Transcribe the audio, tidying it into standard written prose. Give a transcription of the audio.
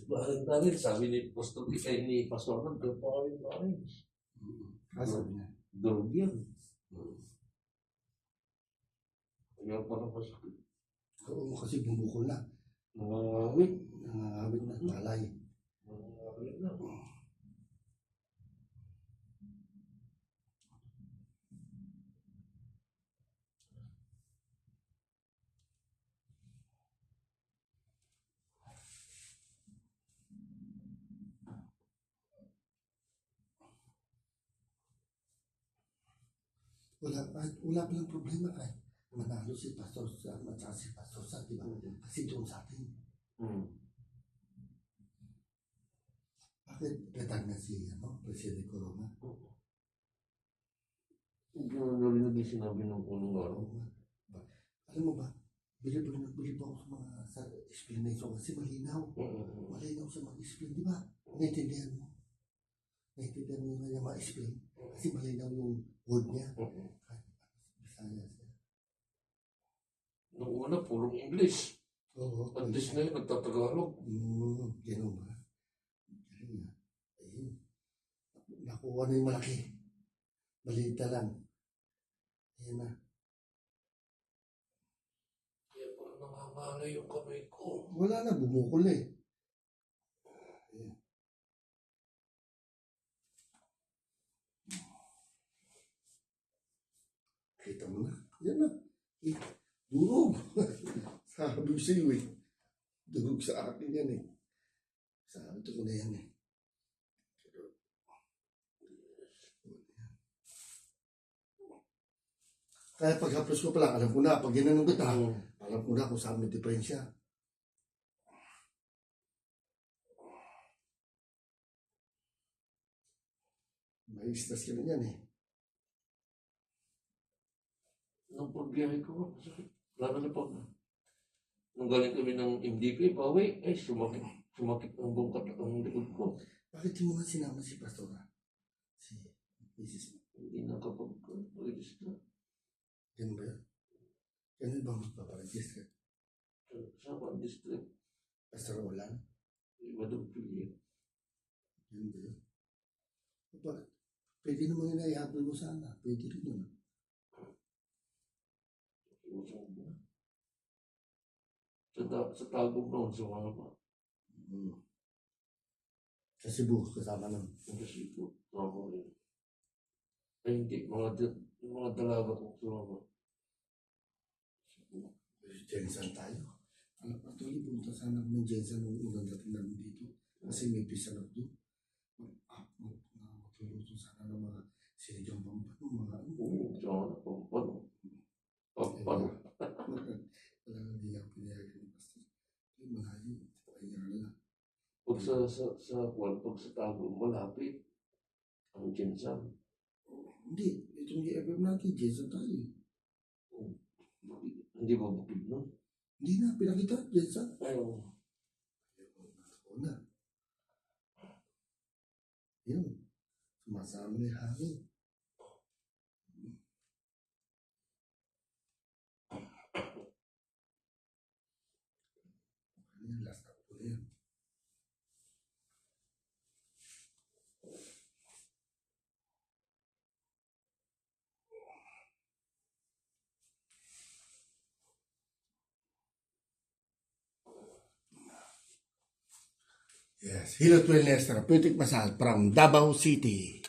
Bakit sabi ni Pastor, ni Pastor ng parin. Sabi niya. Durog yan. Ayaw pa na masakit. Oo, kasi bumukol na. Nangangawit. Nangangawit na, talay. Nangangawit na. Wala palang problema kahit manalo si Pastor sa at si Pastor sa, di ba? Kasi doon sa atin. Bakit retag na si Presidente Corona? Hindi mo narinig yung sinabi ng unang araw. Alam mo ba, bilib ako sa mga explanation kasi malinaw. Malinaw siya mag-explain, di ba? Naintindihan mo. Naintindihan mo yung kanya ma-explain. Kasi malinaw yung word niya. Bisaya siya. Nung una, purong English. Oo. At least ngayon, nagtatagalog. Ganun ba? Ayun. Nakuha na yung malaki. Balita lang. Ayan na. Kaya parang nangangalay yung kamay ko. Wala na, bumukol na eh. Ayan. Kita mo na. Yan na. Durog. Sabi ko sa'yo eh. Durog sa akin yan eh. Sabi ko na yan eh. Kaya pag-haplos ko pala, alam ko na. Pag ginanong kita, alam ko na kung saan may diferensya. May stress ka na yan eh. Nung pagbiyahe ko, lalo na pag nung galing kami ng MDP, bawi, ay sumakit ang bungkat ang likod ko. Bakit di mo nga sinama si Pastora? Si Mrs. Hindi nakapag-register. Ganun ba yun? Ganun ba magpaparegister? Sa one district, Pastor Olan? iba doon pili. Ganun ba yun? Bakit? Pwede naman yung naihabol mo sana. Pwede rin yun. Sa Tagum noon, sa mga pa. Sa Cebu, kasama nun. Kasi po, trauma rin. Ay hindi, mga dalaga kong trauma. Jensen tayo. Actually, punta sana ng Jensen nung unang dating namin dito. Kasi may pisa na doon. Matuluto sana ng mga sinigang bambat. Mga ano. Oo, tsaka pampano. Pampano. Wala nang hindi ako pinayagan ni Pastor. Ay, malayo. Pahinga na lang. Pag pag sa Tagum, malapit. Ang Jensan. Hindi. Itong i-FM natin, Jensen tayo. Hindi ba bukid nun? Hindi na, pinakita, Jensen. Ayaw. Oo na. Yun. Sumasama na yung hangin. Ano yung last up po na yun? Yes, Hilot Wellness Therapeutic Massage from Davao City.